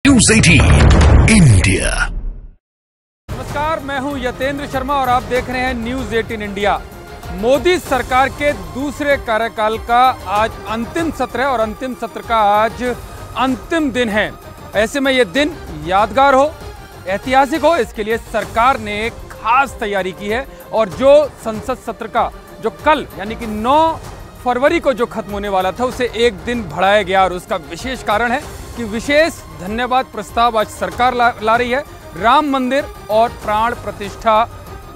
News 18 India. नमस्कार, मैं हूं यतेंद्र शर्मा और आप देख रहे हैं न्यूज़ 18 इंडिया। मोदी सरकार के दूसरे कार्यकाल का आज अंतिम सत्र है और अंतिम सत्र का आज अंतिम दिन है। ऐसे में ये दिन यादगार हो, ऐतिहासिक हो, इसके लिए सरकार ने एक खास तैयारी की है। और जो संसद सत्र का जो कल यानी कि 9 फरवरी को जो खत्म होने वाला था उसे एक दिन बढ़ाया गया और उसका विशेष कारण है कि विशेष धन्यवाद प्रस्ताव आज सरकार ला रही है राम मंदिर और प्राण प्रतिष्ठा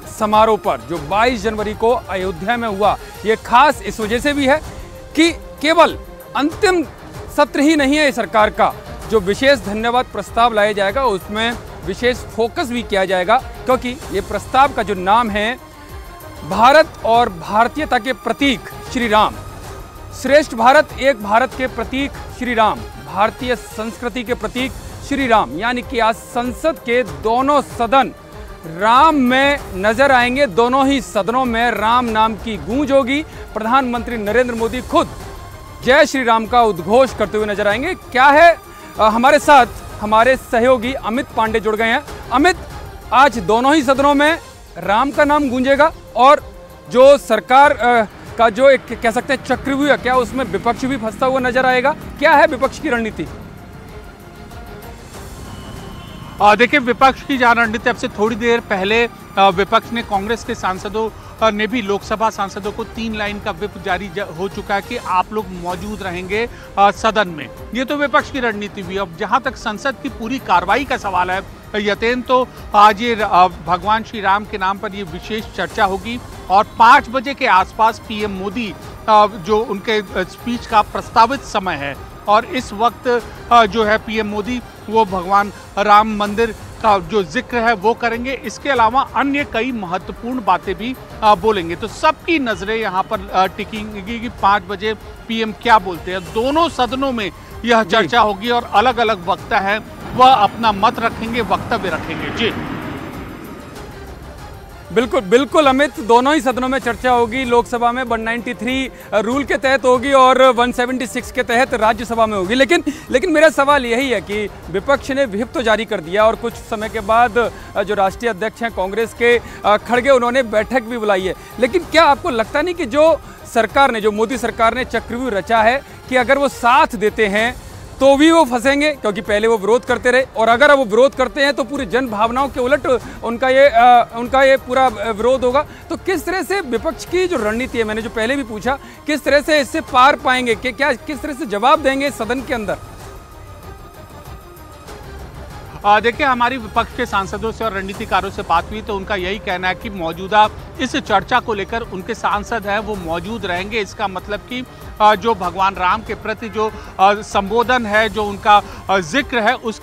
समारोह पर, जो 22 जनवरी को अयोध्या में हुआ। ये खास इस वजह से भी है कि केवल अंतिम सत्र ही नहीं है सरकार का, जो विशेष धन्यवाद प्रस्ताव लाया जाएगा उसमें विशेष फोकस भी किया जाएगा, क्योंकि ये प्रस्ताव का जो नाम है भारत और भारतीयता के प्रतीक श्री राम, श्रेष्ठ भारत एक भारत के प्रतीक श्री राम, भारतीय संस्कृति के प्रतीक श्री राम, यानी कि आज संसद के दोनों सदन राम में नजर आएंगे। दोनों ही सदनों में राम नाम की गूंज होगी। प्रधानमंत्री नरेंद्र मोदी खुद जय श्री राम का उद्घोष करते हुए नजर आएंगे। क्या है, हमारे साथ हमारे सहयोगी अमित पांडे जुड़ गए हैं। अमित, आज दोनों ही सदनों में राम का नाम गूंजेगा और जो सरकार का जो एक कह सकते हैं चक्रव्यूह है, क्या उसमें विपक्ष भी फंसता हुआ नजर आएगा? क्या है विपक्ष की रणनीति? देखिए, विपक्ष की जहां रणनीति, अब से थोड़ी देर पहले विपक्ष ने कांग्रेस के सांसदों ने भी लोकसभा सांसदों को 3 लाइन का व्हिप जारी हो चुका है कि आप लोग मौजूद रहेंगे सदन में। ये तो विपक्ष की रणनीति हुई। अब जहां तक संसद की पूरी कार्रवाई का सवाल है यतेन, तो आज ये भगवान श्री राम के नाम पर ये विशेष चर्चा होगी और 5 बजे के आसपास पीएम मोदी जो उनके स्पीच का प्रस्तावित समय है और इस वक्त जो है पीएम मोदी वो भगवान राम मंदिर का जो जिक्र है वो करेंगे। इसके अलावा अन्य कई महत्वपूर्ण बातें भी बोलेंगे। तो सबकी नजरें यहाँ पर टिकेंगी कि 5 बजे पीएम क्या बोलते हैं। दोनों सदनों में यह चर्चा होगी और अलग अलग वक्ता है वह अपना मत रखेंगे, वक्तव्य रखेंगे। जी बिल्कुल बिल्कुल अमित, दोनों ही सदनों में चर्चा होगी। लोकसभा में 193 रूल के तहत होगी और 176 के तहत राज्यसभा में होगी। लेकिन मेरा सवाल यही है कि विपक्ष ने व्हिप तो जारी कर दिया और कुछ समय के बाद जो राष्ट्रीय अध्यक्ष हैं कांग्रेस के खड़गे, उन्होंने बैठक भी बुलाई है। लेकिन क्या आपको लगता नहीं कि जो सरकार ने, जो मोदी सरकार ने चक्रव्यूह रचा है कि अगर वो साथ देते हैं तो भी वो फंसेंगे, क्योंकि पहले वो विरोध करते रहे और अगर वो विरोध करते हैं तो पूरी जन भावनाओं के उलट उनका ये पूरा विरोध होगा। तो किस तरह से विपक्ष की जो रणनीति है, मैंने जो पहले भी पूछा, किस तरह से इससे पार पाएंगे, कि क्या किस तरह से जवाब देंगे सदन के अंदर? देखिए, हमारी विपक्ष के सांसदों से और रणनीतिकारों से बात हुई तो उनका यही कहना है कि मौजूदा इस चर्चा को लेकर उनके सांसद हैं वो मौजूद रहेंगे। इसका मतलब कि जो भगवान राम के प्रति जो संबोधन है, जो उनका जिक्र है, उस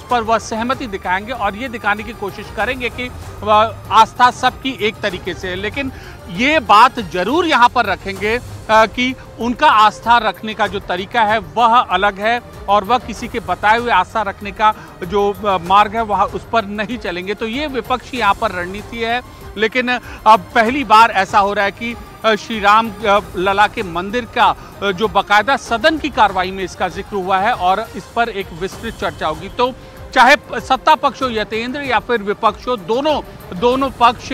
पर वह सहमति दिखाएंगे और ये दिखाने की कोशिश करेंगे कि आस्था सबकी एक तरीके से है। लेकिन ये बात जरूर यहाँ पर रखेंगे कि उनका आस्था रखने का जो तरीका है वह अलग है और वह किसी के बताए हुए आस्था रखने का जो मार्ग है वह उस पर नहीं चलेंगे। तो ये विपक्ष की यहाँ पर रणनीति है। लेकिन अब पहली बार ऐसा हो रहा है कि श्री राम लला के मंदिर का जो बाकायदा सदन की कार्रवाई में इसका जिक्र हुआ है और इस पर एक विस्तृत चर्चा होगी। तो चाहे सत्ता पक्ष हो यतेंद्र या फिर विपक्ष हो, दोनों पक्ष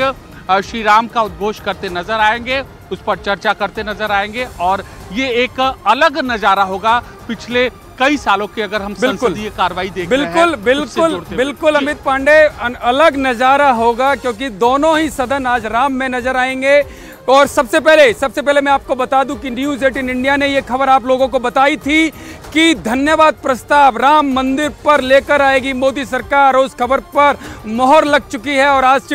श्री राम का उद्घोष करते नजर आएंगे, उस पर चर्चा करते नजर आएंगे और ये एक अलग नजारा होगा पिछले कई सालों की अगर हम संसदीय कार्रवाई देख रहे हैं। बिल्कुल अमित पांडे, अलग नजारा होगा क्योंकि दोनों ही सदन आज राम में नजर आएंगे। और सबसे पहले मैं आपको बता दूं कि न्यूज़ 18 इंडिया ने यह खबर आप लोगों को बताई थी कि धन्यवाद प्रस्ताव राम मंदिर पर लेकर आएगी मोदी सरकार। उस खबर पर मोहर लग चुकी है और आज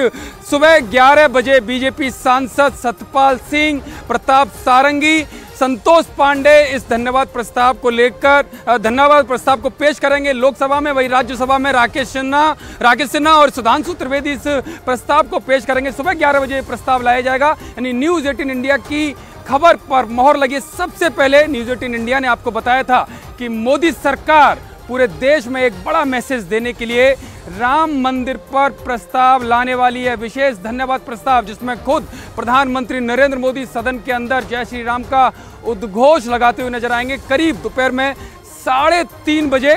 सुबह 11 बजे बीजेपी सांसद सतपाल सिंह, प्रताप सारंगी, संतोष पांडे इस धन्यवाद प्रस्ताव को लेकर धन्यवाद प्रस्ताव को पेश करेंगे लोकसभा में। वही राज्यसभा में राकेश सिन्हा और सुधांशु त्रिवेदी इस प्रस्ताव को पेश करेंगे। सुबह 11 बजे प्रस्ताव लाया जाएगा। यानी न्यूज़ 18 इंडिया की खबर पर मोहर लगी। सबसे पहले न्यूज़ 18 इंडिया ने आपको बताया था कि मोदी सरकार पूरे देश में एक बड़ा मैसेज देने के लिए राम मंदिर पर प्रस्ताव लाने वाली है, विशेष धन्यवाद प्रस्ताव, जिसमें खुद प्रधानमंत्री नरेंद्र मोदी सदन के अंदर जय श्री राम का उद्घोष लगाते हुए नजर आएंगे। करीब दोपहर में 3:30 बजे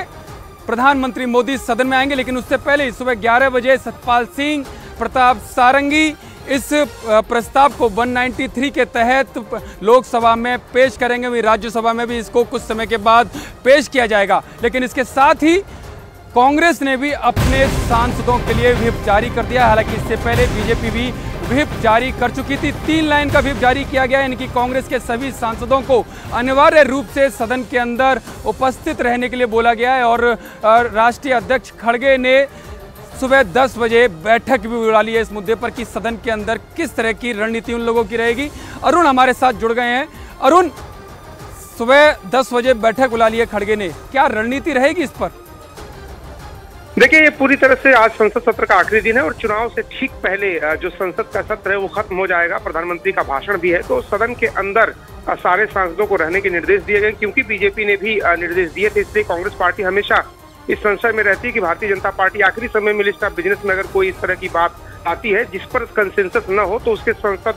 प्रधानमंत्री मोदी सदन में आएंगे, लेकिन उससे पहले सुबह 11 बजे सतपाल सिंह, प्रताप सारंगी इस प्रस्ताव को 193 के तहत लोकसभा में पेश करेंगे। वहीं राज्यसभा में भी इसको कुछ समय के बाद पेश किया जाएगा। लेकिन इसके साथ ही कांग्रेस ने भी अपने सांसदों के लिए व्हिप जारी कर दिया। हालांकि इससे पहले बीजेपी भी व्हिप जारी कर चुकी थी। 3 लाइन का व्हिप जारी किया गया है, यानी कि कांग्रेस के सभी सांसदों को अनिवार्य रूप से सदन के अंदर उपस्थित रहने के लिए बोला गया है। और राष्ट्रीय अध्यक्ष खड़गे ने सुबह 10 बजे बैठक भी बुला ली है इस मुद्दे पर कि सदन के अंदर किस तरह की रणनीति उन लोगों की रहेगी। अरुण हमारे साथ जुड़ गए हैं। अरुण, सुबह 10 बजे बैठक बुला ली है खड़गे ने, क्या रणनीति रहेगी इस पर? देखिए, ये पूरी तरह से आज संसद सत्र का आखिरी दिन है और चुनाव से ठीक पहले जो संसद का सत्र है वो खत्म हो जाएगा। प्रधानमंत्री का भाषण भी है, तो सदन के अंदर सारे सांसदों को रहने के निर्देश दिए गए। क्योंकि बीजेपी ने भी निर्देश दिए थे, इसलिए कांग्रेस पार्टी हमेशा इस संशय में रहती है कि भारतीय जनता पार्टी आखिरी समय में लिस्ट ऑफ बिजनेस में अगर कोई इस तरह की बात आती है जिस पर कंसेंसस न हो तो उसके संसद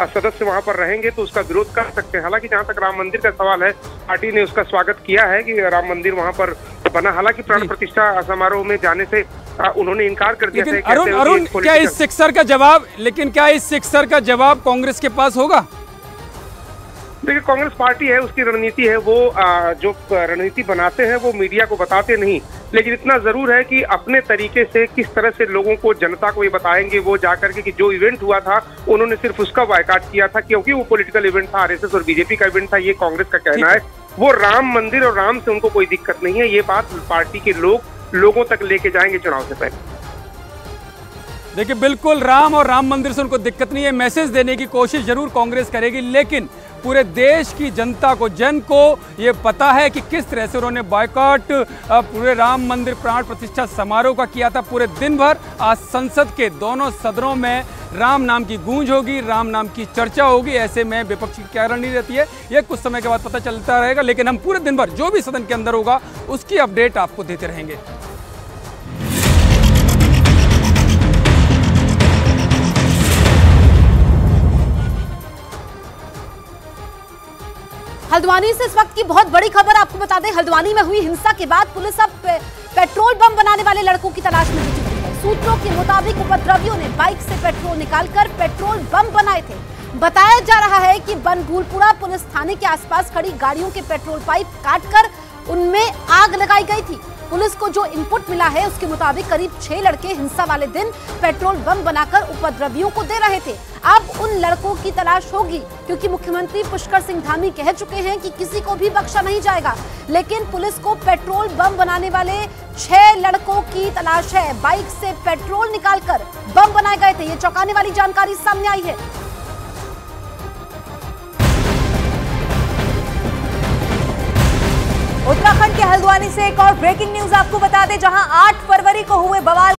सदस्य वहां पर रहेंगे तो उसका विरोध कर सकते हैं। हालांकि जहां तक राम मंदिर का सवाल है, पार्टी ने उसका स्वागत किया है कि राम मंदिर वहां पर बना। हालांकि प्राण प्रतिष्ठा समारोह में जाने से उन्होंने इनकार कर दिया। लेकिन अरुण, क्या इस सिक्सर का जवाब कांग्रेस के पास होगा? देखिए, कांग्रेस पार्टी है, उसकी रणनीति है, वो जो रणनीति बनाते हैं वो मीडिया को बताते नहीं। लेकिन इतना जरूर है कि अपने तरीके से किस तरह से लोगों को, जनता को ये बताएंगे वो जाकर के कि जो इवेंट हुआ था उन्होंने सिर्फ उसका बायकॉट किया था क्योंकि वो पॉलिटिकल इवेंट था, आरएसएस और बीजेपी का इवेंट था। ये कांग्रेस का कहना है। वो राम मंदिर और राम से उनको कोई दिक्कत नहीं है। ये बात पार्टी के लोगों तक लेके जाएंगे चुनाव से पहले। देखिए, बिल्कुल राम और राम मंदिर से उनको दिक्कत नहीं है। मैसेज देने की कोशिश जरूर कांग्रेस करेगी, लेकिन पूरे देश की जनता को, जन को ये पता है कि किस तरह से उन्होंने बॉयकॉट पूरे राम मंदिर प्राण प्रतिष्ठा समारोह का किया था। पूरे दिन भर आज संसद के दोनों सदनों में राम नाम की गूंज होगी, राम नाम की चर्चा होगी। ऐसे में विपक्ष की क्या रणनीति रहती है ये कुछ समय के बाद पता चलता रहेगा। लेकिन हम पूरे दिन भर जो भी सदन के अंदर होगा उसकी अपडेट आपको देते रहेंगे। हल्द्वानी से इस वक्त की बहुत बड़ी खबर आपको बता दें। हल्द्वानी में हुई हिंसा के बाद पुलिस अब पेट्रोल बम बनाने वाले लड़कों की तलाश में जुटी हुई है। सूत्रों के मुताबिक उपद्रवियों ने बाइक से पेट्रोल निकालकर पेट्रोल बम बनाए थे। बताया जा रहा है कि बनभूलपुरा पुलिस थाने के आसपास खड़ी गाड़ियों के पेट्रोल पाइप काटकर उनमें आग लगाई गई थी। पुलिस को जो इनपुट मिला है उसके मुताबिक करीब 6 लड़के हिंसा वाले दिन पेट्रोल बम बनाकर उपद्रवियों को दे रहे थे। अब उन लड़कों की तलाश होगी, क्योंकि मुख्यमंत्री पुष्कर सिंह धामी कह चुके हैं कि किसी को भी बख्शा नहीं जाएगा। लेकिन पुलिस को पेट्रोल बम बनाने वाले 6 लड़कों की तलाश है। बाइक से पेट्रोल निकालकर बम बनाए गए थे। ये चौंकाने वाली जानकारी सामने आई है। उत्तराखंड के हल्द्वानी से एक और ब्रेकिंग न्यूज आपको बता दें, जहां 8 फरवरी को हुए बवाल